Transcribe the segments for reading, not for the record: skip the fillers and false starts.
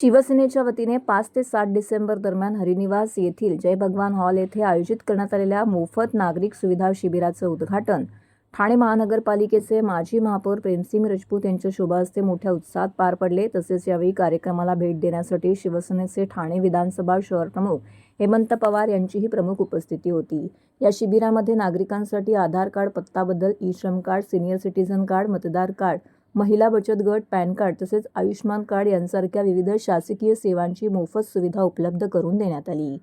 शिवसेनेच्या वतीने 5 ते 7 डिसेंबर दरम्यान हरिनिवास येथील जय भगवान हॉल येथे आयोजित करण्यात आलेल्या मोफत नागरिक सुविधा शिबिराचं उद्घाटन ठाणे महानगरपालिकेचे माजी महापौर प्रेमसिंग राजपूत यांच्या शुभ हस्ते मोठ्या उत्साहात पार पडले। तसेच यावेळी कार्यक्रमाला भेट देण्यासाठी शिवसेनेचे ठाणे विधानसभा शहर प्रमुख हेमंत पवार यांचीही प्रमुख उपस्थिती होती। या शिबिरामध्ये नागरिकांसाठी आधार कार्ड, पत्ता बदल, e-Shram card, senior citizen card, मतदार कार्ड, महिला बचत गट, पॅन कार्ड तसेच आयुष्मान कार्ड यांसारख्या विविध शासकीय सेवांची मोफत सुविधा उपलब्ध करून देण्यात आली।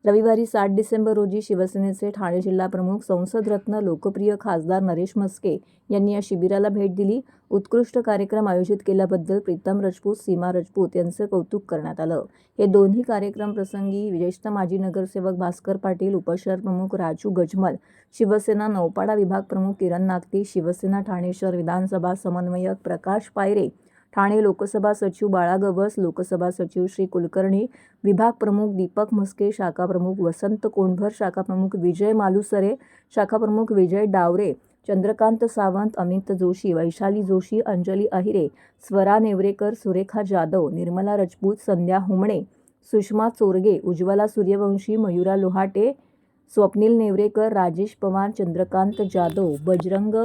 रविवारी 7 डिसेंबर रोजी शिवसेनेचे ठाणे जिल्हा प्रमुख, संसदरत्न, लोकप्रिय खासदार नरेश म्हस्के यांनी या शिबिराला भेट दिली। उत्कृष्ट कार्यक्रम आयोजित केल्याबद्दल प्रीतम राजपूत, सीमा राजपूत यांचे कौतुक करण्यात आलं। हे दोन्ही कार्यक्रम प्रसंगी ज्येष्ठ माजी नगरसेवक भास्कर पाटील, उपशहर प्रमुख राजू गजमल, शिवसेना नौपाडा विभाग प्रमुख किरण नागती, शिवसेना ठाणे शहर विधानसभा समन्वयक प्रकाश पायरे, ठाणे लोकसभा सचिव बाळा गवस, लोकसभा सचिव श्री कुलकर्णी, विभाग प्रमुख दीपक म्हस्के, शाखा प्रमुख वसंत कोंढभर, शाखा प्रमुख विजय मालुसरे, शाखा प्रमुख विजय डावरे, चंद्रकांत सावंत, अमित जोशी, वैशाली जोशी, अंजली अहिरे, स्वरा नेवरेकर, सुरेखा जाधव, निर्मला राजपूत, संध्या हुमणे, सुषमा चोरगे, उज्ज्वला सूर्यवंशी, मयुरा लोहाटे, स्वप्नील नेवरेकर, राजेश पवार, चंद्रकांत जाधव, बजरंग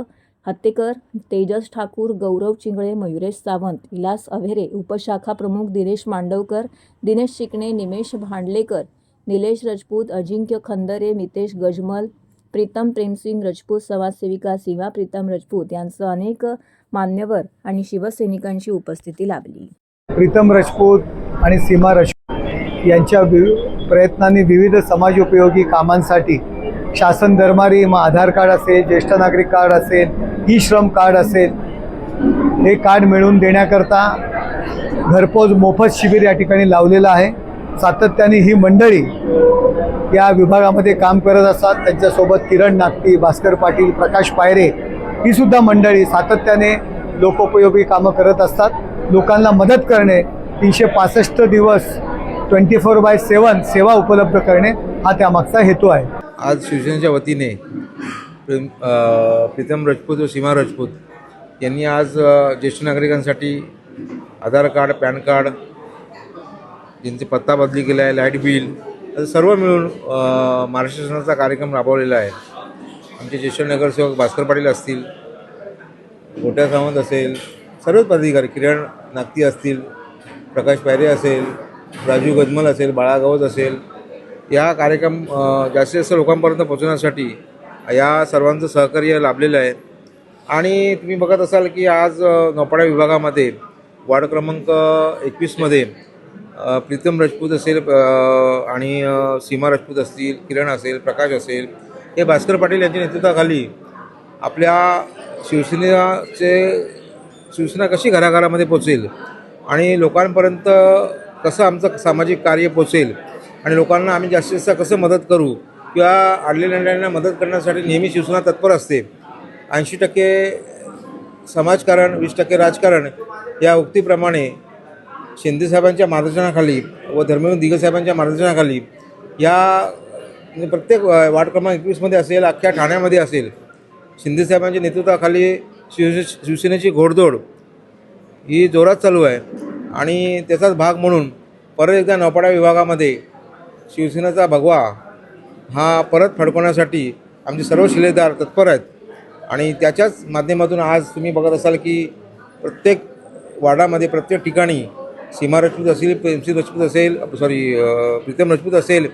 हत्तेकर, तेजस ठाकूर, गौरव चिंगळे, मयुरेश सावंत, विलास अभेरे, उपशाखा प्रमुख दिनेश मांडवकर, दिनेश चिकणे, निमेश भांडलेकर, निलेश राजपूत, अजिंक्य खंदरे, मितेश गजमल, प्रीतम प्रेमसिंग राजपूत, समाजसेविका सीमा प्रीतम राजपूत यांसह अनेक मान्यवर आणि शिवसैनिकांची उपस्थिती लाभली। प्रीतम राजपूत आणि सीमा राजपूत यांच्या प्रयत्नांनी विविध समाजोपयोगी कामांसाठी शासन दरबारी आधार कार्ड असेल, ज्येष्ठ नागरिक कार्ड असेल, ई-श्रम कार्ड असेल, हे कार्ड मिळवून देण्याकरता घरपोच मोफत शिबिर या ठिकाणी लावलेलं आहे। सातत्याने ही मंडळी या विभागामध्ये काम करत असतात। त्यांच्यासोबत किरण नागती, भास्कर पाटील, प्रकाश पायरे ही सुद्धा मंडळी सातत्याने लोकोपयोगी कामं करत असतात। लोकांना मदत करणे, 365 दिवस 24/7 सेवा उपलब्ध करणे हा त्यामागचा हेतू आहे। आज शिवसेनेच्या वतीने प्रीतम राजपूत व सीमा राजपूत यांनी आज ज्येष्ठ नागरिकांसाठी आधार कार्ड, पॅन कार्ड, ज्यांचे पत्ता बदली केला आहे, लाईट बिल, सर्व मिळून महाराष्ट्र शासनाचा कार्यक्रम राबवलेला आहे। आमचे ज्येष्ठ नगरसेवक भास्कर पाटील असतील, मोठ्या सावंत असेल, सर्वच पदाधिकारी, किरण नागती असतील, प्रकाश पायरे असेल, राजू गजमल असेल, बाळा गवस असेल, या कार्यक्रम जास्तीत जास्त लोकांपर्यंत पोहोचवण्यासाठी या सर्वांचं सहकार्य लाभलेलं आहे। आणि तुम्ही बघत असाल की आज नौपाडा विभागामध्ये वार्ड क्रमांक 21मध्ये प्रीतम राजपूत असेल आणि सीमा राजपूत असतील, किरण असेल, प्रकाश असेल, हे भास्कर पाटील यांच्या नेतृत्वाखाली आपल्या शिवसेना कशी घराघरामध्ये पोचेल आणि लोकांपर्यंत कसं आमचं सामाजिक कार्य पोचेल आणि लोकांना आम्ही जास्तीत जास्त कसं मदत करू किंवा अडलेल्यांना मदत करण्यासाठी नेहमी शिवसेना तत्पर असते। 80% समाजकारण, 20% राजकारण या उक्तीप्रमाणे शिंदेसाहेबांच्या मार्गदर्शनाखाली व धर्मवीर दिघे साहेबांच्या मार्गदर्शनाखाली या प्रत्येक वार्ड क्रमांक 21मध्ये असेल, अख्ख्या ठाण्यामध्ये असेल, शिंदेसाहेबांच्या नेतृत्वाखाली शिवसेनेची घोडदौड ही जोरात चालू आहे। आणि त्याचाच भाग म्हणून परत एकदा नौपाडा विभागामध्ये शिवसेनेचा भगवा हा परत फडकवण्यासाठी आमचे सर्व शिलेदार तत्पर आहेत। आणि त्याच्याच माध्यमातून आज तुम्ही बघत असाल की प्रत्येक वार्डामध्ये, प्रत्येक ठिकाणी सीमा राजपूत असेल, प्रेमसिंग राजपूत असेल, प्रीतम राजपूत असेल,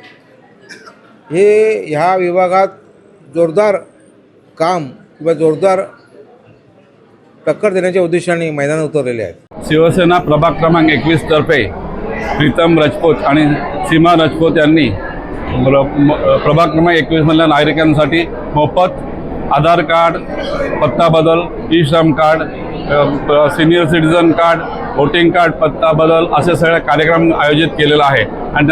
हे ह्या विभागात जोरदार काम किंवा जोरदार टक्कर देण्याच्या उद्देशाने मैदानात उतरलेले आहेत। शिवसेना प्रभाग क्रमांक 21 तर्फे प्रीतम राजपूत आणि सीमा राजपूत यांनी प्रभाग क्रमांक 21 मधल्या नागरिकांसाठी मोफत आधार कार्ड, पत्ता बदल, e-Shram card, senior citizen card, voting card, पत्ता बदल असे सगळे कार्यक्रम आयोजित केलेला आहे। आणि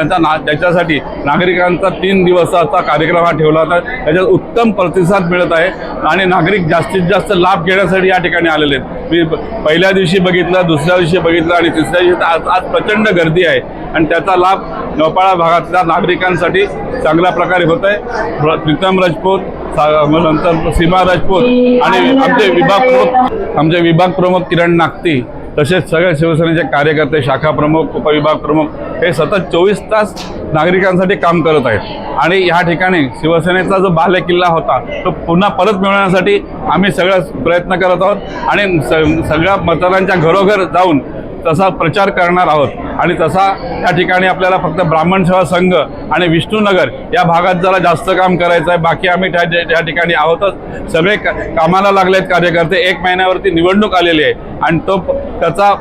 त्याच्यासाठी नागरिकांचा 3 दिवसाचा कार्यक्रम हा ठेवला होता। त्याच्यात उत्तम प्रतिसाद मिळत आहे आणि नागरिक जास्तीत जास्त लाभ घेण्यासाठी या ठिकाणी आलेले आहेत। मी पहिल्या दिवशी बघितलं, दुसऱ्या दिवशी बघितलं आणि तिसऱ्या दिवशी आज प्रचंड गर्दी आहे आणि त्याचा लाभ नौपाडा भागातल्या नागरिकांसाठी चांगल्या प्रकारे होत आहे। प्रीतम राजपूत, नंतर सीमा राजपूत आणि आमचे विभाग प्रमुख किरण नागती तसेच सगळे शिवसेनेचे कार्यकर्ते, शाखा प्रमुख, उपविभाग प्रमुख हे सतत 24 तास नागरिकांसाठी काम करत आहेत. आणि ह्या ठिकाणी शिवसेनेचा जो बालेकिल्ला होता तो पुन्हा परत मिळवण्यासाठी आम्ही सगळं प्रयत्न करत आहोत आणि सगळ्या मतदारांच्या घरोघर जाऊन तसा प्रचार करणार आहोत. आणि तसा या ठिकाणी आपल्याला फक्त ब्राह्मण सेवा संघ आणि विष्णुनगर या भागात जरा जास्त काम करायचं आहे. बाकी आम्ही त्या ठिकाणी आहोतच. सगळे कामाला लागलेत कार्यकर्ते. 1 महिन्यावरती निवडणूक आलेली आहे आणि त्याचा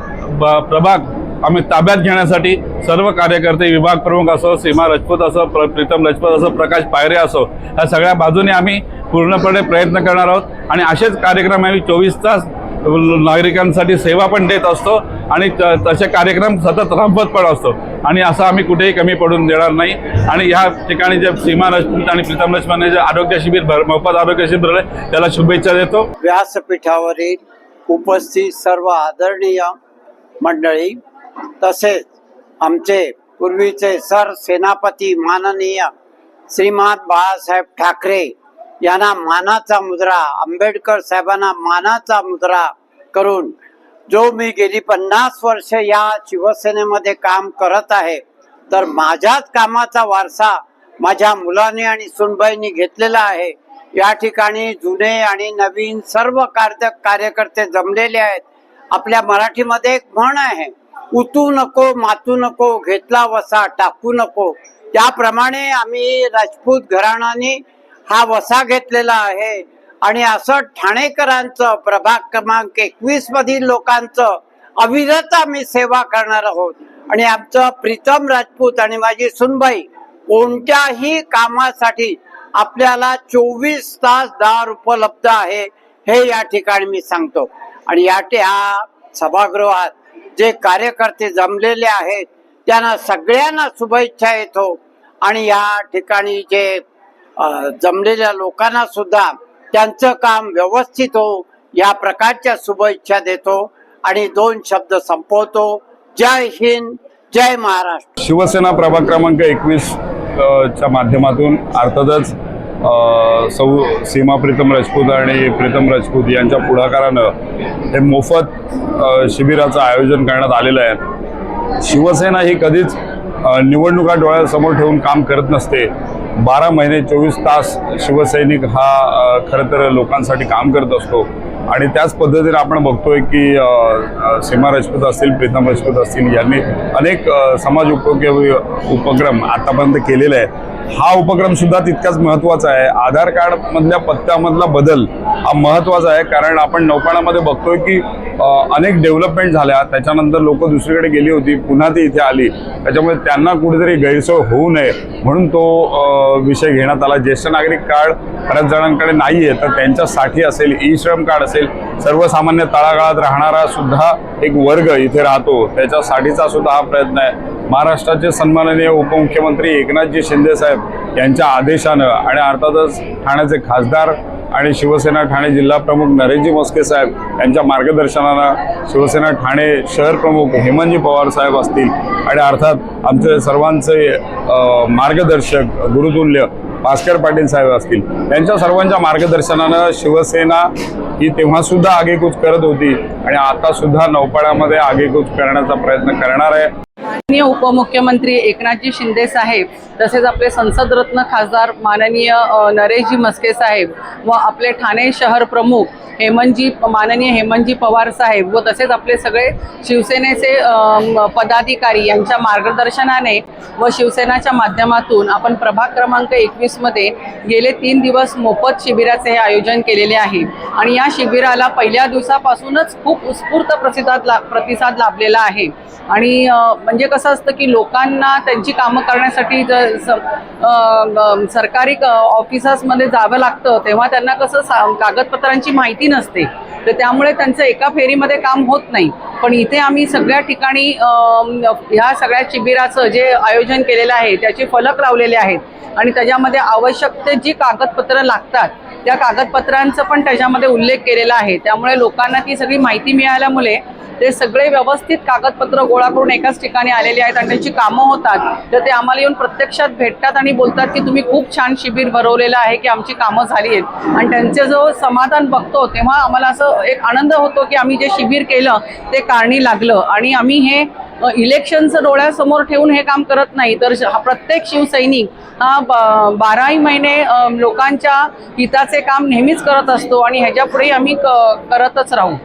प्रभाग आम्ही ताब्यात घेण्यासाठी सर्व कार्यकर्ते, विभाग प्रमुख असो, सीमा राजपूत असो, प्रीतम राजपूत असो, प्रकाश पायरे असो, ह्या सगळ्या बाजूने आम्ही पूर्णपणे प्रयत्न करणार आहोत. आणि असेच कार्यक्रम आम्ही 24 तास नागरिकांसाठी सेवा पण देत असतो आणि तसे कार्यक्रम सतत राबवत पण असतो. आणि असं आम्ही कुठेही कमी पडून देणार नाही. आणि ह्या ठिकाणी जे सीमा राजपूत आणि प्रीतम राजपूत जे आरोग्य शिबिर मोफत आरोग्य शिबिर आहे त्याला शुभेच्छा देतो. व्यासपीठावरील उपस्थित सर्व आदरणीय मंडळी, तसेच आमचे पूर्वीचे सर सेनापती माननीय श्रीमान बाळासाहेब ठाकरे यांना मानाचा मुद्रा, आंबेडकर साहेबांना मानाचा मुद्रा करून जो मी गेली 50 वर्ष या शिवसेनेमध्ये काम करत आहे, तर माझ्याच कामाचा वारसा माझ्या मुलांनी आणि सुनबाईंनी घेतलेला आहे. या ठिकाणी जुने आणि नवीन सर्व कार्यकर्ते जमलेले आहेत. आपल्या मराठीमध्ये एक म्हण आहे, उतू नको मातू नको, घेतला वसा टाकू नको. त्याप्रमाणे आम्ही राजपूत घराण्याने हा वसा घेतलेला आहे. आणि असं ठाणेकरांचं, प्रभाग क्रमांक 21 मधील लोकांचं अविरत आम्ही सेवा करणार आहोत. आणि आमचं प्रीतम राजपूत आणि माझी सुनबाई कोणत्याही कामासाठी आपल्याला 24 तास दार उपलब्ध आहे, हे या ठिकाणी मी सांगतो. आणि या सभागृहात जे कार्यकर्ते जमलेले आहेत त्यांना सगळ्यांना शुभेच्छा येतो. आणि या ठिकाणी जे जमलेल्या लोकांना सुद्धा त्यांचं काम व्यवस्थित हो या प्रकारच्या शुभेच्छा देतो आणि 2 शब्द संपवतो. जय हिंद, जय महाराष्ट्र. शिवसेना प्रभाग क्रमांक 21 च्या माध्यमातून अर्थातच सौ सीमा प्रीतम राजपूत आणि प्रीतम राजपूत यांच्या पुढाकारानं हे मोफत शिबिराचं आयोजन करण्यात आलेलं आहे. शिवसेना ही कधीच निवडणुका डोळ्यासमोर ठेवून काम करत नसते. 12 महिने 24 तास शिवसैनिक हा खरं तर लोकांसाठी काम करत असतो. आणि त्याच पद्धतीने आपण बघतोय की सीमा राजपूत असतील, प्रीतम राजपूत असतील यांनी अनेक समाज उपयोगी उपक्रम आतापर्यंत केलेले आहे. हा उपक्रम सुद्धा तितकाच महत्त्वाचा आहे. आधार कार्ड मधल्या पत्त्यामधला बदल हा महत्त्वाचा आहे, कारण आपण नौपाण्यामध्ये बघतोय की अनेक डेव्हलपमेंट झाल्या, त्याच्यानंतर लोक दुसरीकडे गेली होती, पुन्हा ती इथे आली. त्याच्यामुळे त्यांना कुठेतरी गैरसोय होऊ नये म्हणून तो विषय घेण्यात आला. ज्येष्ठ नागरिक कार्ड बऱ्याच जणांकडे नाही आहे, तर त्यांच्यासाठी असेल, ई श्रम कार्ड असेल, सर्वसामान्य तळागाळात राहणारा सुद्धा एक वर्ग इथे राहतो, त्याच्यासाठीचा सुद्धा हा प्रयत्न आहे. महाराष्ट्राचे सन्माननीय उपमुख्यमंत्री एकनाथजी शिंदे साहेब यांच्या आदेशानं आणि अर्थातच ठाण्याचे खासदार आणि शिवसेना ठाणे जिल्हा प्रमुख नरेशजी मस्के साहेब यांच्या मार्गदर्शनानं शिवसेना ठाणे शहर प्रमुख हेमंतजी पवार साहेब असतील आणि अर्थात आमचे सर्वांचे मार्गदर्शक गुरुतुल्य भास्कर पाटील साहेब असतील, यांच्या सर्वांच्या मार्गदर्शनानं शिवसेना ही तेव्हा सुद्धा आगेकूच करत होती आणि आता सुद्धा नौपाड्यामध्ये आगेकूच करण्याचा प्रयत्न करणार आहे. माननीय उपमुख्यमंत्री एकनाथजी शिंदे साहेब, तसेच आपले संसदरत्न खासदार माननीय नरेशजी मस्के साहेब व आपले ठाणे शहर प्रमुख माननीय हेमंतजी पवार साहेब व तसेच आपले सगळे शिवसेनेचे पदाधिकारी यांच्या मार्गदर्शनाने व शिवसेनाच्या माध्यमातून आपण प्रभाग क्रमांक 21 मध्ये गेले 3 दिवस मोफत शिबिराचे हे आयोजन केलेले आहे. आणि या शिबिराला पहिल्या दिवसापासूनच खूप उत्स्फूर्त प्रतिसाद लाभलेला आहे. आणि म्हणजे कसं असतं की लोकांना त्यांची कामं करण्यासाठी सरकारी ऑफिसर्समध्ये जावं लागतं, तेव्हा त्यांना कसं कागदपत्रांची माहिती नसते, तर त्यामुळे त्यांचं एका फेरीमध्ये काम होत नाही. पण इथे आम्ही सगळ्या ठिकाणी ह्या सगळ्या शिबिराचं जे आयोजन केलेलं आहे त्याचे फलक लावलेले आहेत आणि त्याच्यामध्ये आवश्यक ते जी कागदपत्रं लागतात त्या कागदपत्रांचं पण त्याच्यामध्ये उल्लेख केलेला आहे. त्यामुळे लोकांना ती सगळी माहिती मिळाल्यामुळे ते सगळे व्यवस्थित कागदपत्र गोळा करून एकाच ठिकाणी आलेले आहेत आणि त्यांची कामं होतात, तर ते आम्हाला येऊन प्रत्यक्षात भेटतात आणि बोलतात की तुम्ही खूप छान शिबिर भरवलेलं आहे, की आमची कामं झाली आहेत. आणि त्यांचे जो समाधान बघतो तेव्हा आम्हाला असं एक आनंद होतो की आम्ही जे शिबिर केलं ते कारणी लागलं. आणि आम्ही हे इलेक्शनचं डोळ्यासमोर ठेवून हे काम करत नाही, तर हा प्रत्येक शिवसैनिक हा 12ही महिने लोकांच्या हिताचे काम नेहमीच करत असतो आणि ह्याच्यापुढेही आम्ही करतच राहू.